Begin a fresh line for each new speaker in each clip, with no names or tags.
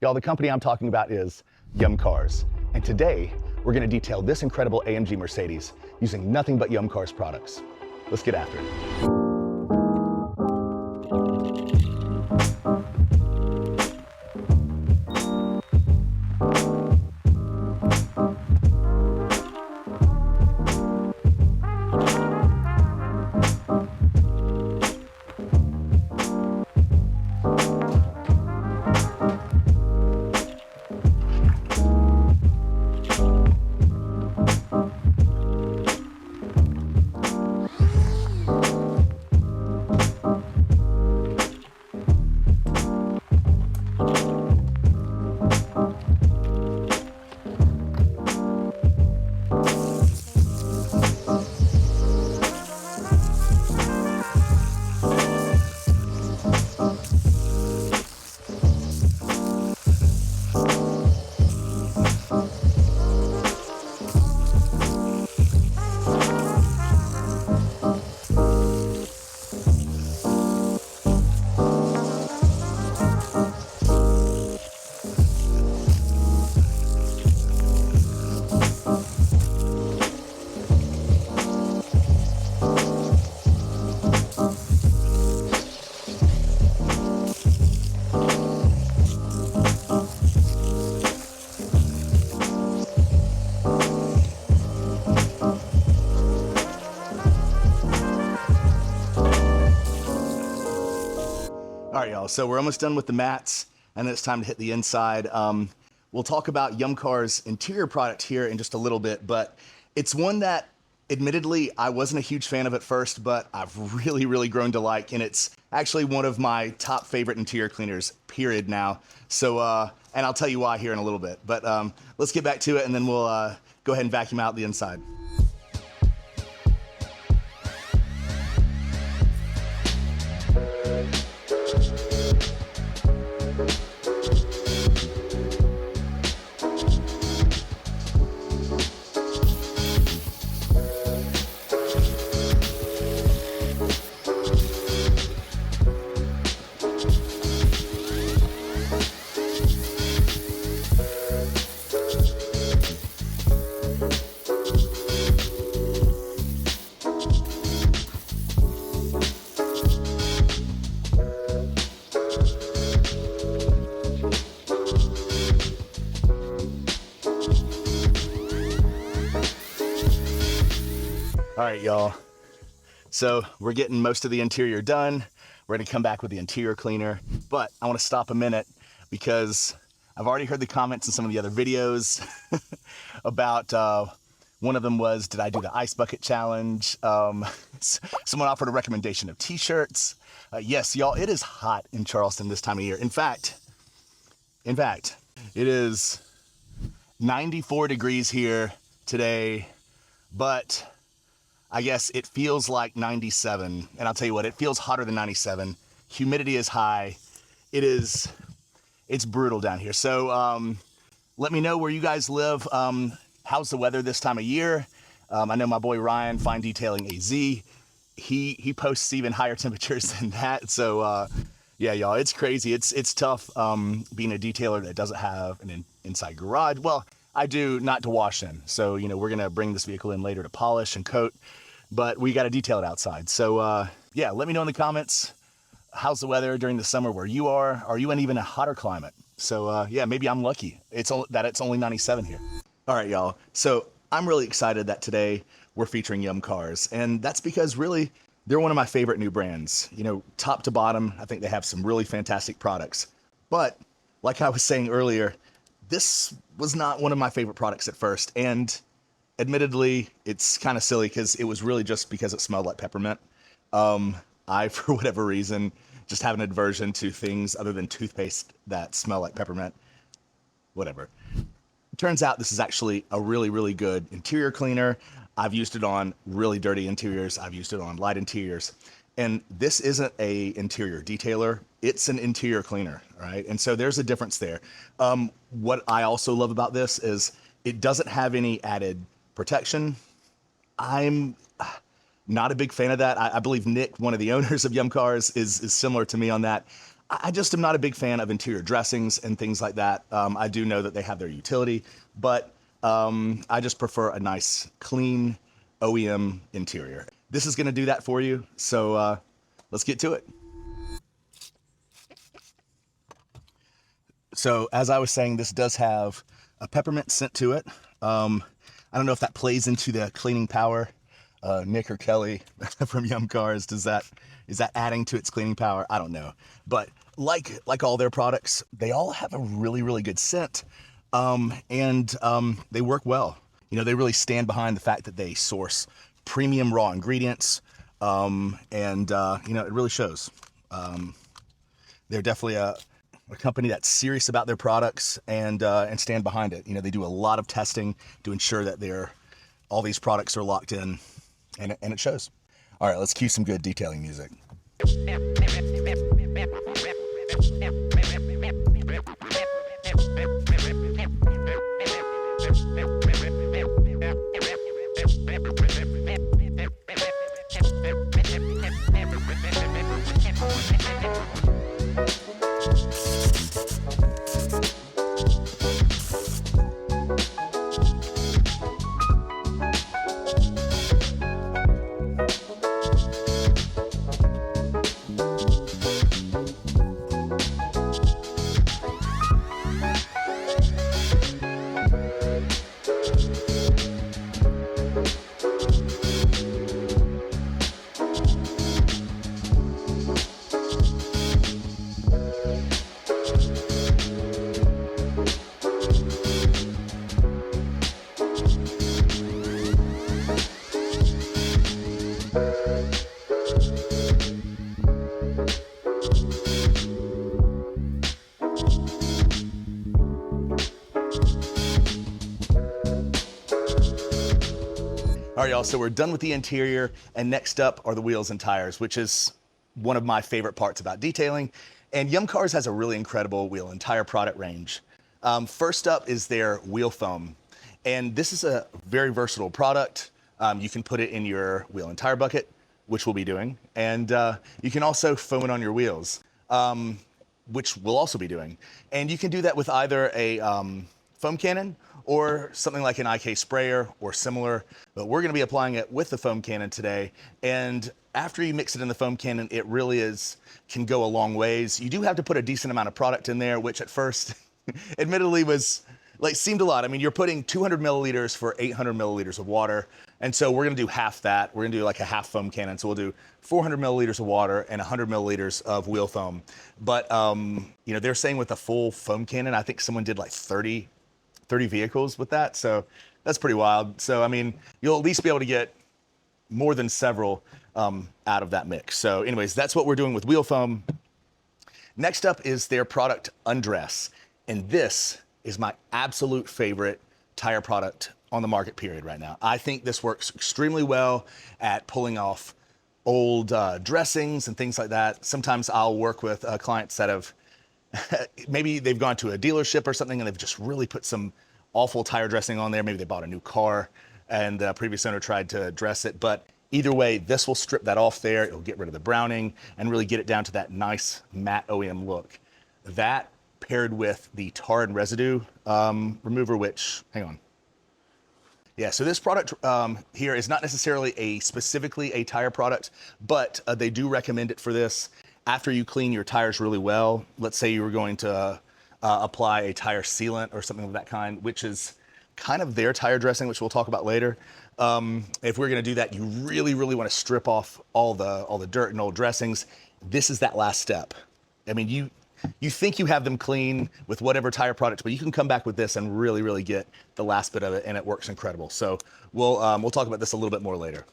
Y'all, the company I'm talking about is Yum Cars. And today, we're gonna detail this incredible AMG Mercedes using nothing but Yum Cars products. Let's get after it. All right, y'all, so we're almost done with the mats, and then it's time to hit the inside. We'll talk about Yum Cars' interior product here in just a little bit, but it's one that, admittedly, I wasn't a huge fan of at first, but I've really grown to like, and it's actually one of my top favorite interior cleaners, period, now. So, and I'll tell you why here in a little bit, but let's get back to it, and then we'll go ahead and vacuum out the inside. All right, y'all. So we're getting most of the interior done. We're gonna come back with the interior cleaner, but I wanna stop a minute because I've already heard the comments in some of the other videos about, one of them was, did I do the ice bucket challenge? Someone offered a recommendation of t-shirts. Yes, y'all, it is hot in Charleston this time of year. In fact, it is 94 degrees here today, but I guess it feels like 97, and I'll tell you what, it feels hotter than 97. Humidity is high. It's brutal down here. So let me know where you guys live. How's the weather this time of year? I know my boy Ryan, Fine Detailing AZ, he posts even higher temperatures than that. So yeah, y'all, it's crazy. It's tough being a detailer that doesn't have an inside garage. Well, I do, not to wash in. So, you know, we're gonna bring this vehicle in later to polish and coat, but we gotta detail it outside. So yeah, let me know in the comments, how's the weather during the summer where you are? Are you in even a hotter climate? So yeah, maybe I'm lucky it's only 97 here. All right, y'all. So I'm really excited that today we're featuring Yum Cars, and that's because really they're one of my favorite new brands. You know, top to bottom, I think they have some really fantastic products. But like I was saying earlier, this was not one of my favorite products at first, and admittedly, it's kind of silly because it was really just because it smelled like peppermint. I, for whatever reason, just have an aversion to things other than toothpaste that smell like peppermint. Whatever. Turns out this is actually a really good interior cleaner. I've used it on really dirty interiors. I've used it on light interiors. And this isn't a interior detailer, it's an interior cleaner, right? And so there's a difference there. What I also love about this is it doesn't have any added protection. I'm not a big fan of that. I believe Nick, one of the owners of Yum Cars, is similar to me on that. I just am not a big fan of interior dressings and things like that. I do know that they have their utility, but I just prefer a nice, clean OEM interior. This is gonna do that for you, so let's get to it. So as I was saying, this does have a peppermint scent to it. I don't know if that plays into the cleaning power. Nick or Kelly from Yum Cars, is that adding to its cleaning power? I don't know. But like all their products, they all have a really, really good scent. And they work well. You know, they really stand behind the fact that they source premium raw ingredients. You know, it really shows. They're definitely a company that's serious about their products and stand behind it. You know, they do a lot of testing to ensure that all these products are locked in, and it shows. All right, let's cue some good detailing music. All right, y'all, so we're done with the interior, and next up are the wheels and tires, which is one of my favorite parts about detailing. And Yum Cars has a really incredible wheel and tire product range. First up is their wheel foam. And this is a very versatile product. You can put it in your wheel and tire bucket, which we'll be doing. And you can also foam it on your wheels, which we'll also be doing. And you can do that with either a foam cannon or something like an IK sprayer or similar, but we're gonna be applying it with the foam cannon today. And after you mix it in the foam cannon, it really can go a long ways. You do have to put a decent amount of product in there, which at first, admittedly seemed a lot. I mean, you're putting 200 milliliters for 800 milliliters of water. And so we're gonna do half that. We're gonna do like a half foam cannon. So we'll do 400 milliliters of water and 100 milliliters of wheel foam. But, you know, they're saying with a full foam cannon, I think someone did like 30 vehicles with that. So that's pretty wild. So, I mean, you'll at least be able to get more than several out of that mix. So anyways, that's what we're doing with wheel foam. Next up is their product Undress. And this is my absolute favorite tire product on the market period right now. I think this works extremely well at pulling off old dressings and things like that. Sometimes I'll work with clients that have maybe they've gone to a dealership or something and they've just really put some awful tire dressing on there. Maybe they bought a new car and the previous owner tried to dress it. But either way, this will strip that off there. It'll get rid of the browning and really get it down to that nice matte OEM look. That paired with the tar and residue remover, which, hang on. Yeah, so this product here is not necessarily specifically a tire product, but they do recommend it for this. After you clean your tires really well, let's say you were going to apply a tire sealant or something of that kind, which is kind of their tire dressing, which we'll talk about later. If we're gonna do that, you really, really wanna strip off all the dirt and old dressings. This is that last step. I mean, you think you have them clean with whatever tire product, but you can come back with this and really, really get the last bit of it, and it works incredible. So we'll talk about this a little bit more later.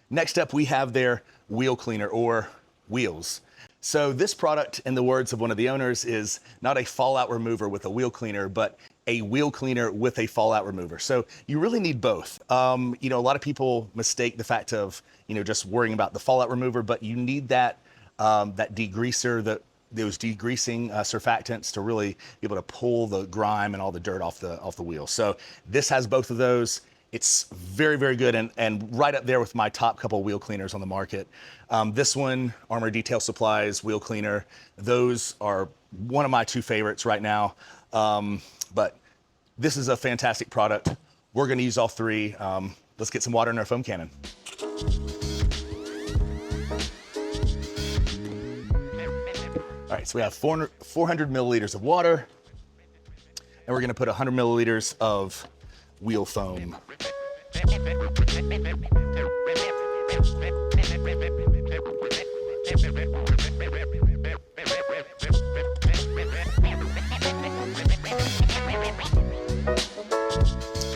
Next up, we have their wheel cleaner, or wheels. So this product, in the words of one of the owners, is not a fallout remover with a wheel cleaner, but a wheel cleaner with a fallout remover. So you really need both. You know, a lot of people mistake the fact of, you know, just worrying about the fallout remover, but you need that degreaser, those degreasing surfactants to really be able to pull the grime and all the dirt off the wheel. So this has both of those. It's very, very good and right up there with my top couple wheel cleaners on the market. This one, Armor Detail Supplies wheel cleaner, those are one of my two favorites right now. But this is a fantastic product. We're gonna use all three. Let's get some water in our foam cannon. All right, so we have 400 milliliters of water, and we're gonna put 100 milliliters of wheel foam.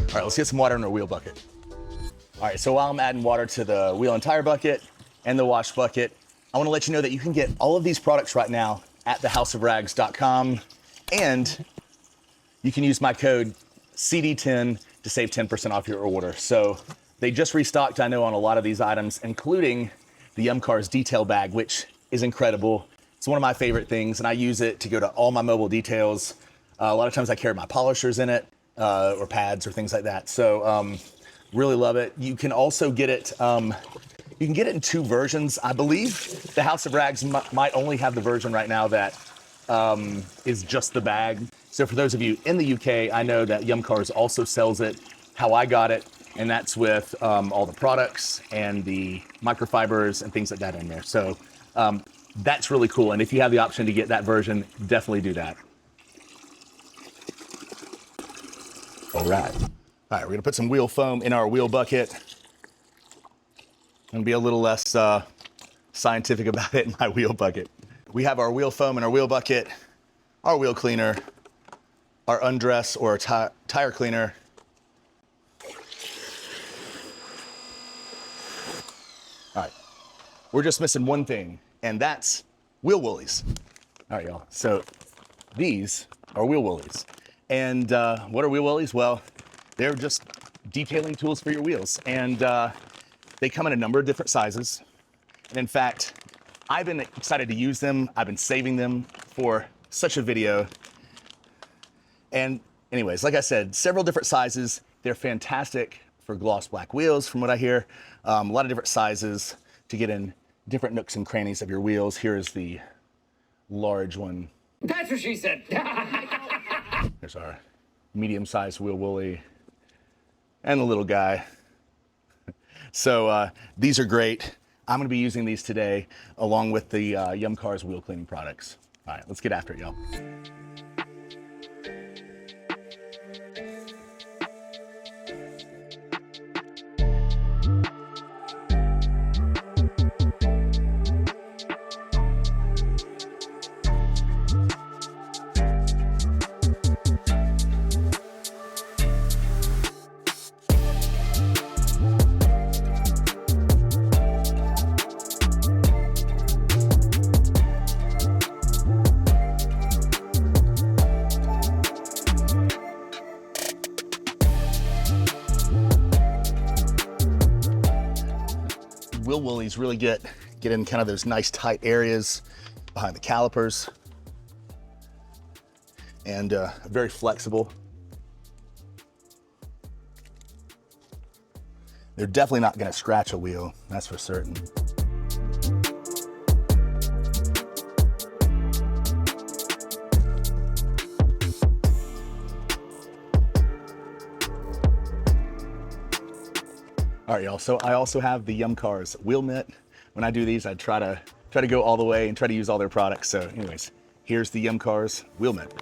All right, let's get some water in our wheel bucket. All right, so while I'm adding water to the wheel and tire bucket and the wash bucket, I wanna let you know that you can get all of these products right now at thehouseofrags.com, and you can use my code CD10 to save 10% off your order. So they just restocked, I know, on a lot of these items, including the Cars detail bag, which is incredible. It's one of my favorite things, and I use it to go to all my mobile details. A lot of times I carry my polishers in it, or pads or things like that. So really love it. You can also get it, you can get it in two versions. I believe the House of Rags might only have the version right now that is just the bag. So for those of you in the UK, I know that Cars also sells it how I got it, and that's with all the products and the microfibers and things like that in there. So that's really cool. And if you have the option to get that version, definitely do that. All right, we're gonna put some wheel foam in our wheel bucket. I'm gonna be a little less scientific about it in my wheel bucket. We have our wheel foam in our wheel bucket, our wheel cleaner, our undress or tire cleaner. All right, we're just missing one thing, and that's wheel woolies. All right, y'all, so these are wheel woolies. And what are wheel woolies? Well, they're just detailing tools for your wheels. And they come in a number of different sizes. And in fact, I've been excited to use them. I've been saving them for such a video. And anyways, like I said, several different sizes. They're fantastic for gloss black wheels, from what I hear. A lot of different sizes to get in different nooks and crannies of your wheels. Here is the large one.
That's what she said.
There's our medium-sized wheel woolly and the little guy. So these are great. I'm gonna be using these today along with the Cars wheel cleaning products. All right, let's get after it, y'all. Wheel woolies really get in kind of those nice tight areas behind the calipers, and very flexible. They're definitely not going to scratch a wheel, that's for certain. All right, y'all, so I also have the Cars wheel mitt. When I do these, I try to go all the way and try to use all their products. So anyways, here's the Cars wheel mitt.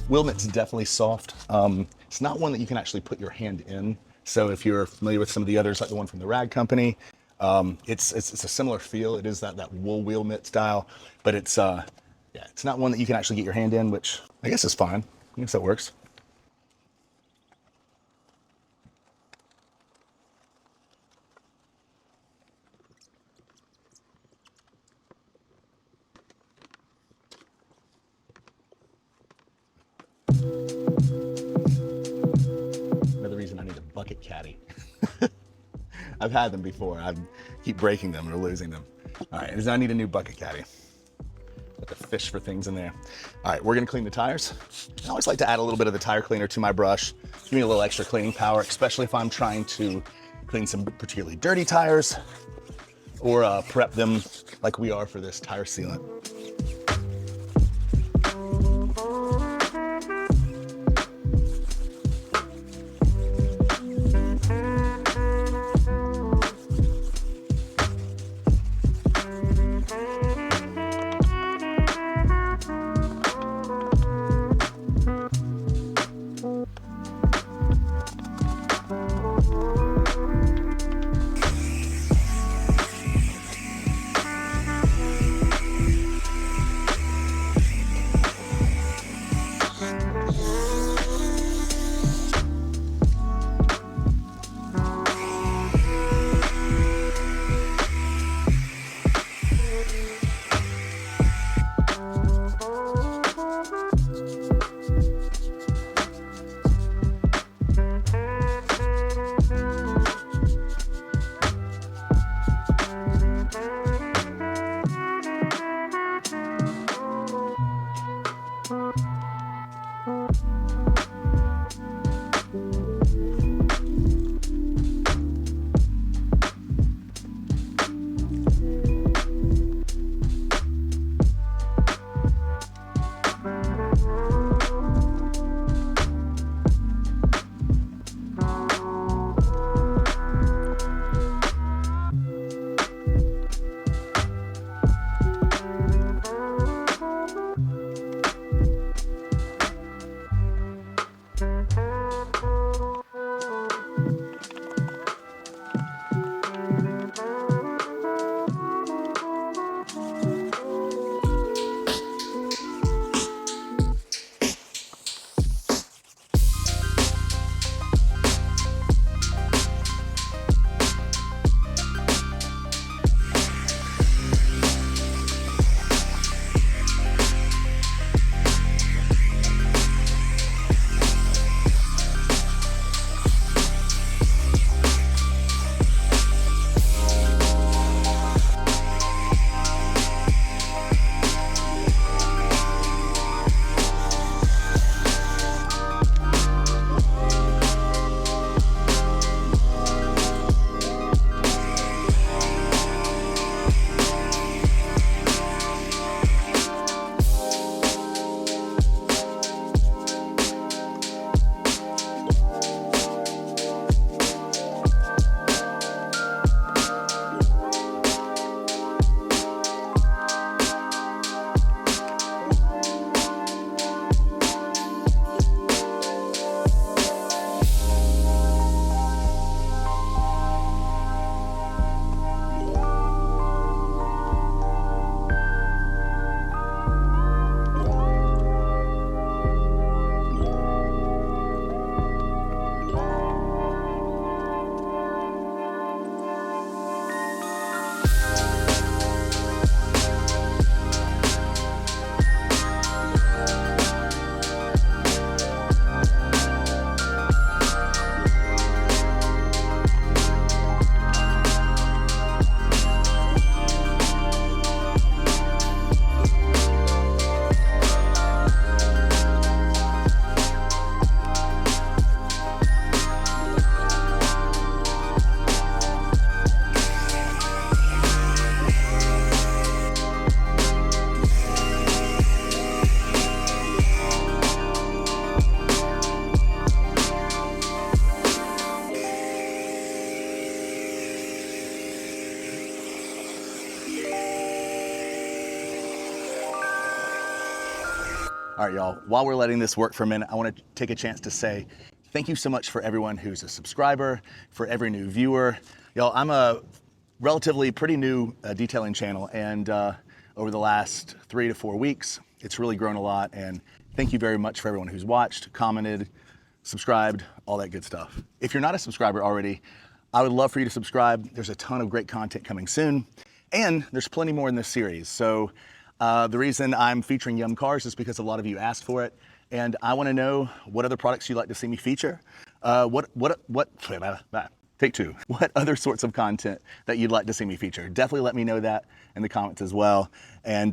Wheel mitt's definitely soft. It's not one that you can actually put your hand in. So if you're familiar with some of the others, like the one from the Rag Company, it's a similar feel. It is that wool wheel mitt style, but it's not one that you can actually get your hand in, which I guess is fine. I guess that works. Another reason I need a bucket caddy. I've had them before. I keep breaking them or losing them. All right, I need a new bucket caddy. Put the fish for things in there. All right, we're gonna clean the tires. I always like to add a little bit of the tire cleaner to my brush. Give me a little extra cleaning power, especially if I'm trying to clean some particularly dirty tires or prep them like we are for this tire sealant. All right, y'all, while we're letting this work for a minute, I want to take a chance to say thank you so much for everyone who's a subscriber, for every new viewer. Y'all, I'm a relatively pretty new detailing channel, and over the last 3 to 4 weeks, it's really grown a lot, and thank you very much for everyone who's watched, commented, subscribed, all that good stuff. If you're not a subscriber already, I would love for you to subscribe. There's a ton of great content coming soon, and there's plenty more in this series. So the reason I'm featuring Yum Cars is because a lot of you asked for it, and I want to know what other products you'd like to see me feature. What Take two. What other sorts of content that you'd like to see me feature? Definitely let me know that in the comments as well. And,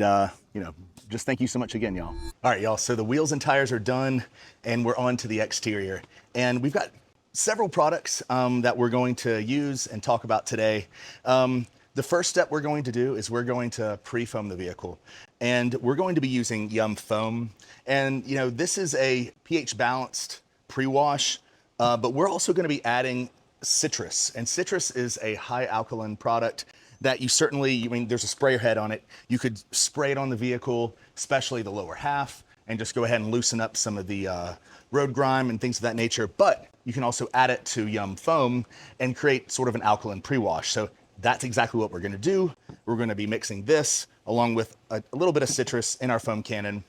you know, just thank you so much again, y'all. All right, y'all, so the wheels and tires are done and we're on to the exterior. And we've got several products that we're going to use and talk about today. The first step we're going to do is we're going to pre-foam the vehicle. And we're going to be using Yum Foam. And, you know, this is a pH balanced pre-wash, but we're also going to be adding citrus, and citrus is a high alkaline product that you certainly, I mean, there's a sprayer head on it. You could spray it on the vehicle, especially the lower half, and just go ahead and loosen up some of the road grime and things of that nature. But you can also add it to Yum Foam and create sort of an alkaline pre-wash. So that's exactly what we're going to do. We're going to be mixing this along with a little bit of citrus in our foam cannon.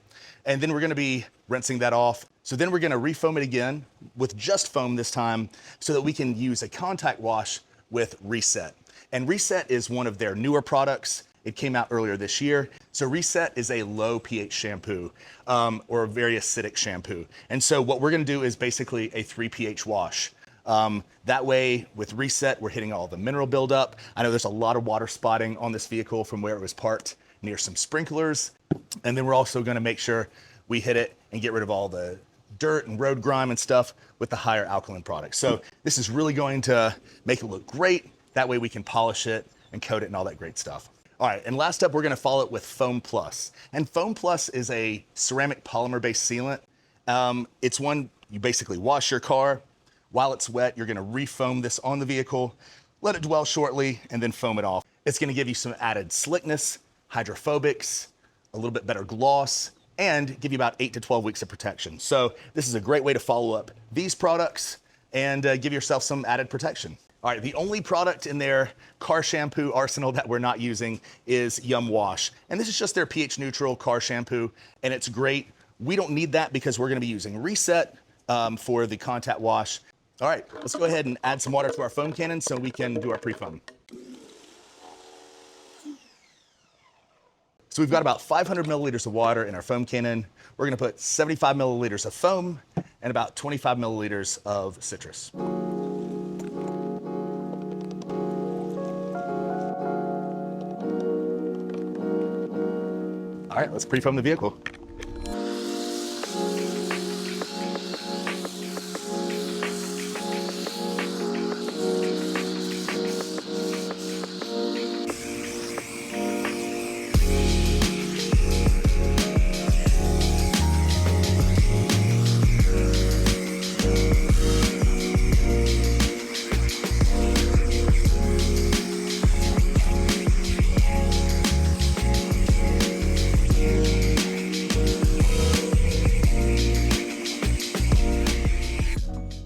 And then we're going to be rinsing that off. So then we're going to refoam it again with just foam this time so that we can use a contact wash with Reset. And Reset is one of their newer products. It came out earlier this year. So Reset is a low pH shampoo or a very acidic shampoo. And so what we're going to do is basically a 3 pH wash. That way with Reset, we're hitting all the mineral buildup. I know there's a lot of water spotting on this vehicle from where it was parked near some sprinklers. And then we're also going to make sure we hit it and get rid of all the dirt and road grime and stuff with the higher alkaline products. So this is really going to make it look great. That way we can polish it and coat it and all that great stuff. All right, and last up, we're going to follow it with Foam Plus. And Foam Plus is a ceramic polymer-based sealant. It's one you basically wash your car. While it's wet, you're going to refoam this on the vehicle, let it dwell shortly, and then foam it off. It's going to give you some added slickness, hydrophobics, a little bit better gloss, and give you about 8 to 12 weeks of protection. So this is a great way to follow up these products and give yourself some added protection. All right, the only product in their car shampoo arsenal that we're not using is Yum Wash. And this is just their pH neutral car shampoo, and it's great. We don't need that because we're gonna be using Reset for the contact wash. All right, let's go ahead and add some water to our foam cannon so we can do our pre-foam. So we've got about 500 milliliters of water in our foam cannon. We're gonna put 75 milliliters of foam and about 25 milliliters of citrus. All right, let's pre-foam the vehicle.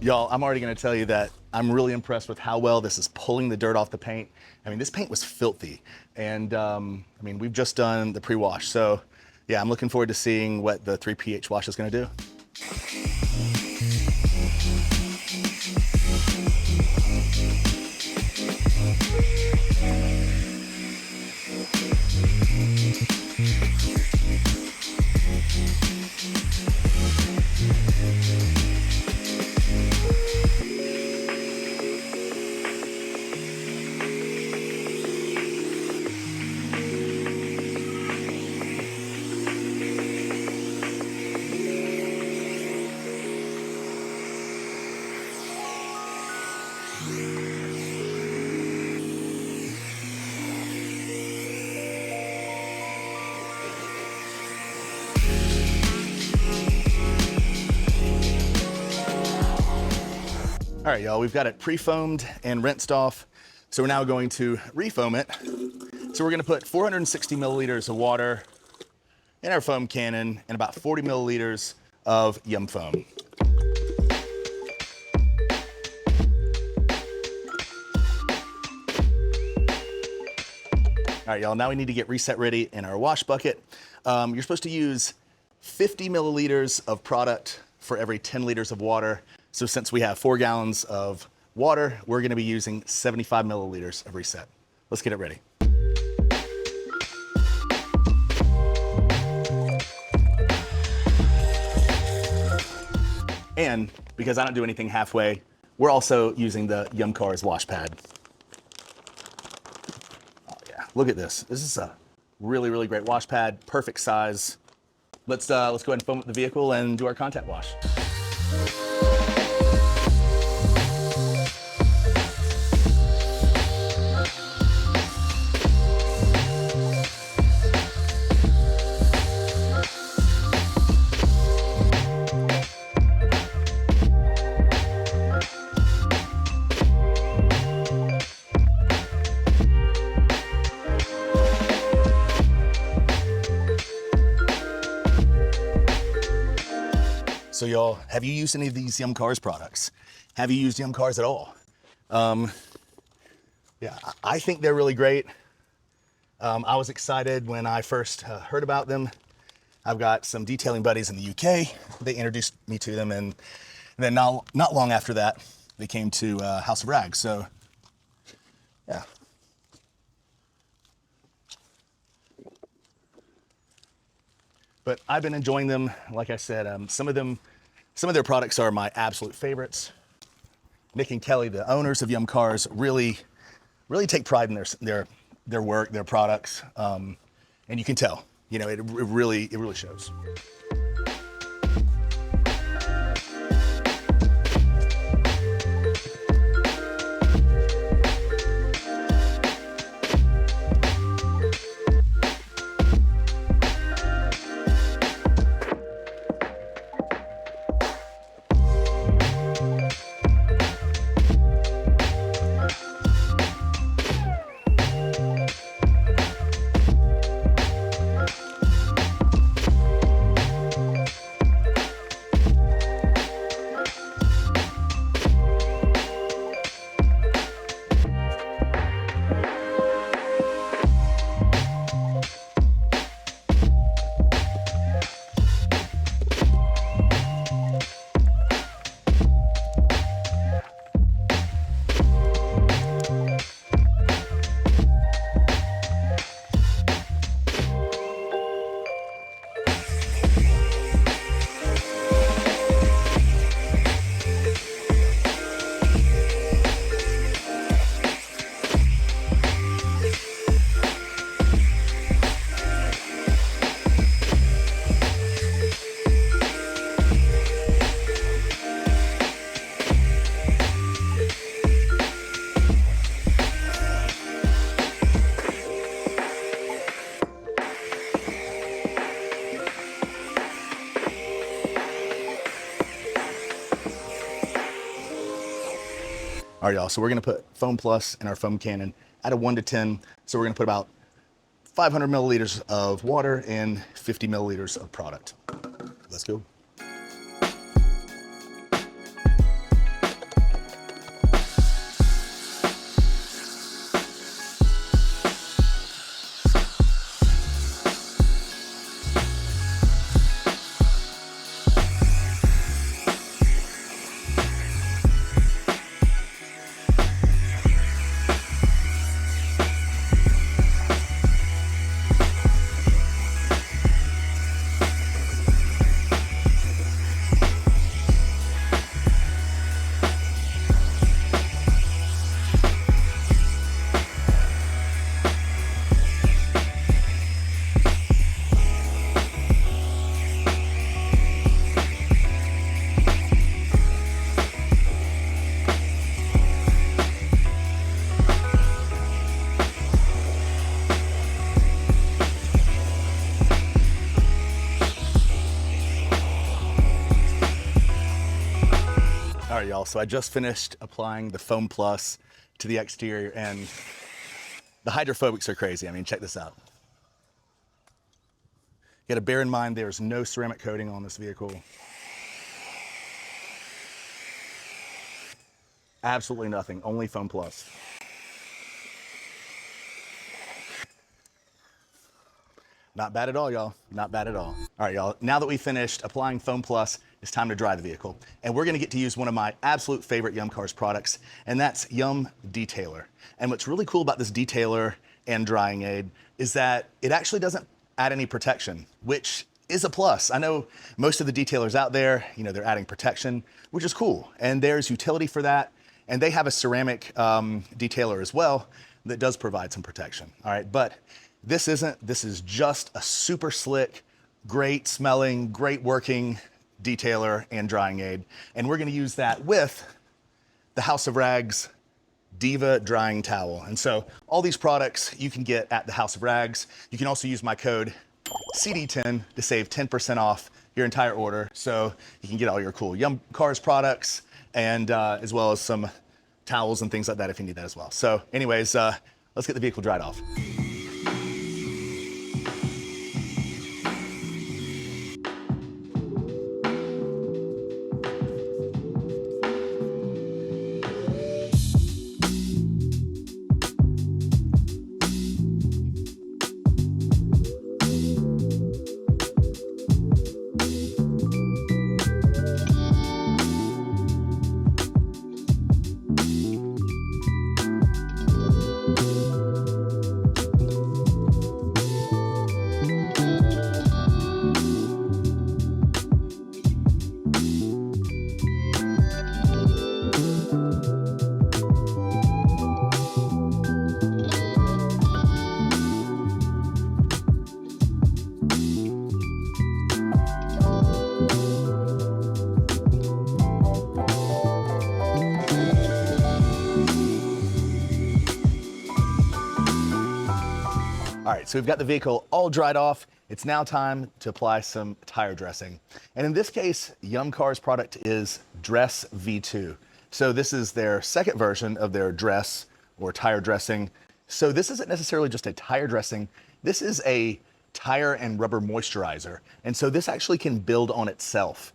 Y'all, I'm already gonna tell you that I'm really impressed with how well this is pulling the dirt off the paint. I mean, this paint was filthy. And I mean, we've just done the pre-wash. So yeah, I'm looking forward to seeing what the 3 pH wash is gonna do. All right, y'all, we've got it pre-foamed and rinsed off. So we're now going to refoam it. So we're gonna put 460 milliliters of water in our foam cannon and about 40 milliliters of Yum Foam. All right, y'all, now we need to get Reset ready in our wash bucket. You're supposed to use 50 milliliters of product for every 10 liters of water. So since we have 4 gallons of water, we're gonna be using 75 milliliters of Reset. Let's get it ready. And because I don't do anything halfway, We're also using the Yum Cars wash pad. Oh yeah, look at this. This is a really, really great wash pad, perfect size. Let's go ahead and foam up the vehicle and do our contact wash. So y'all, have you used any of these Yum Cars products? Have you used Yum Cars at all? Yeah, I think they're really great. I was excited when I first heard about them. I've got some detailing buddies in the UK. They introduced me to them, and then not long after that, they came to House of Rags. So, yeah. But I've been enjoying them. Like I said, some of their products are my absolute favorites. Nick and Kelly, the owners of Yum Cars, really take pride in their work, their products, and you can tell. You know, it really shows. All right, y'all, so we're gonna put Foam Plus in our foam cannon at a 1 to 10. So we're gonna put about 500 milliliters of water and 50 milliliters of product. Let's go. All right, y'all, so I just finished applying the Foam Plus to the exterior, and the hydrophobics are crazy. I mean, check this out. You gotta bear in mind there's no ceramic coating on this vehicle. Absolutely nothing, only Foam Plus. Not bad at all, y'all. Not bad at all. All right, y'all. Now that we finished applying Foam Plus, it's time to dry the vehicle. And we're gonna get to use one of my absolute favorite Yum Cars products, and that's Yum Detailer. And what's really cool about this detailer and drying aid is that it actually doesn't add any protection, which is a plus. I know most of the detailers out there, you know, they're adding protection, which is cool. And there's utility for that. And they have a ceramic detailer as well that does provide some protection. All right, but this isn't. This is just a super slick, great smelling, great working detailer and drying aid. And we're gonna use that with the House of Rags Diva drying towel. And so all these products you can get at the House of Rags. You can also use my code CD10 to save 10% off your entire order. So you can get all your cool Yum Cars products and as well as some towels and things like that if you need that as well. So anyways, let's get the vehicle dried off. All right, so we've got the vehicle all dried off. It's now time to apply some tire dressing. And in this case, Yum Cars product is Dress V2. So this is their second version of their dress or tire dressing. So this isn't necessarily just a tire dressing. This is a tire and rubber moisturizer. And so this actually can build on itself.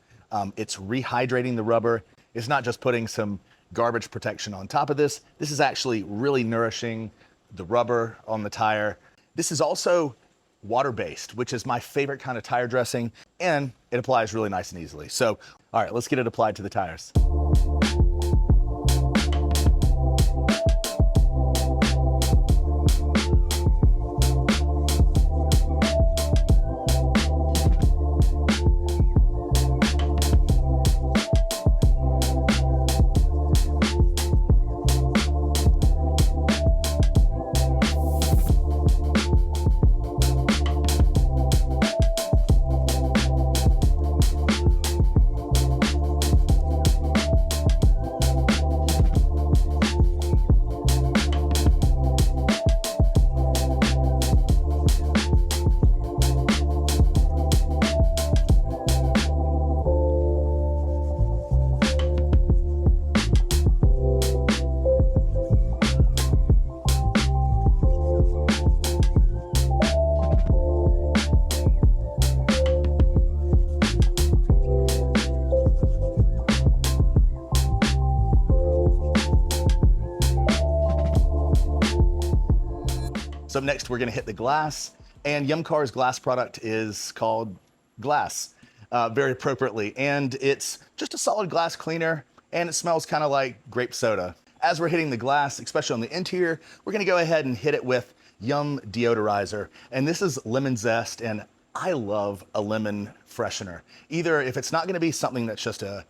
It's rehydrating the rubber. It's not just putting some garbage protection on top of this. This is actually really nourishing the rubber on the tire. This is also water-based, which is my favorite kind of tire dressing, and it applies really nice and easily. So, all right, let's get it applied to the tires. So up next, we're gonna hit the glass, and Yum Cars glass product is called Glass, very appropriately. And it's just a solid glass cleaner, and it smells kind of like grape soda. As we're hitting the glass, especially on the interior, we're gonna go ahead and hit it with Yum Deodorizer. And this is lemon zest, and I love a lemon freshener. Either if it's not gonna be something that's just a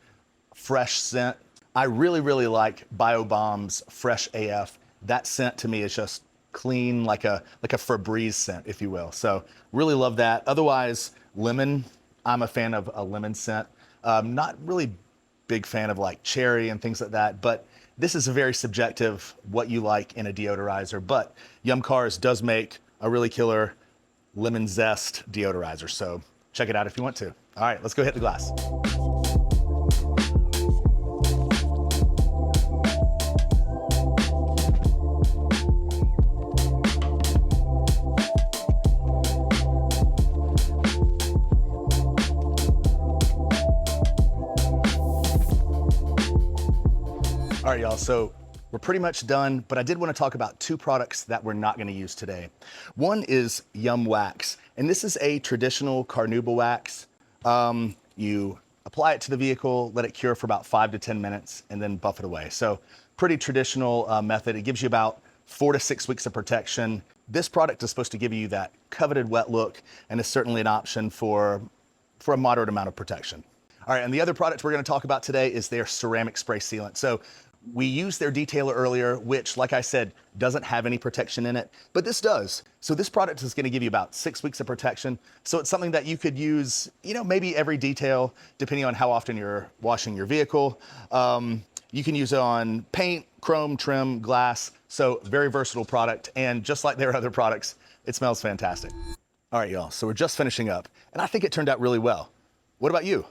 fresh scent, I really, really like BioBomb's Fresh AF. That scent to me is just clean, like a Febreze scent, if you will. So really love that. Otherwise, lemon, I'm a fan of a lemon scent. Not really big fan of like cherry and things like that, but this is a very subjective what you like in a deodorizer. But Yum Cars does make a really killer lemon zest deodorizer. So check it out if you want to. All right, let's go hit the glass. All right, y'all, so we're pretty much done, but I did want to talk about two products that we're not going to use today. One is Yum Wax, and this is a traditional carnauba wax. You apply it to the vehicle, let it cure for about 5 to 10 minutes, and then buff it away. So pretty traditional method. It gives you about 4 to 6 weeks of protection. This product is supposed to give you that coveted wet look, and is certainly an option for for a moderate amount of protection. All right, and the other product we're gonna talk about today is their ceramic spray sealant. So we used their detailer earlier, which, like I said, doesn't have any protection in it, but this does. So this product is gonna give you about 6 weeks of protection. So it's something that you could use, maybe every detail, depending on how often you're washing your vehicle. You can use it on paint, chrome, trim, glass. So very versatile product. And just like their other products, it smells fantastic. All right, y'all, so we're just finishing up, and I think it turned out really well. What about you?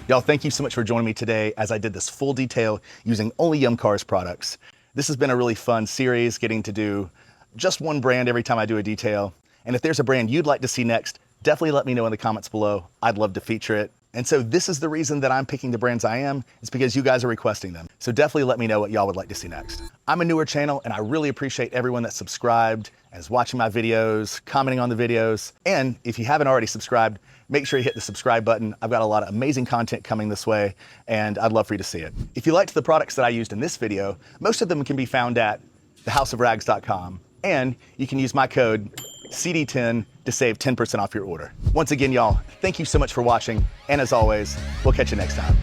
Y'all, thank you so much for joining me today as I did this full detail using only Yum Cars products. This has been a really fun series, getting to do just one brand every time I do a detail. And if there's a brand you'd like to see next, definitely let me know in the comments below. I'd love to feature it. And so this is the reason that I'm picking the brands I am. It's because you guys are requesting them. So definitely let me know what y'all would like to see next. I'm a newer channel, and I really appreciate everyone that's subscribed and is watching my videos, commenting on the videos. And if you haven't already subscribed, make sure you hit the subscribe button. I've got a lot of amazing content coming this way, and I'd love for you to see it. If you liked the products that I used in this video, most of them can be found at thehouseofrags.com, and you can use my code CD10 to save 10% off your order. Once again, y'all, thank you so much for watching, and as always, we'll catch you next time.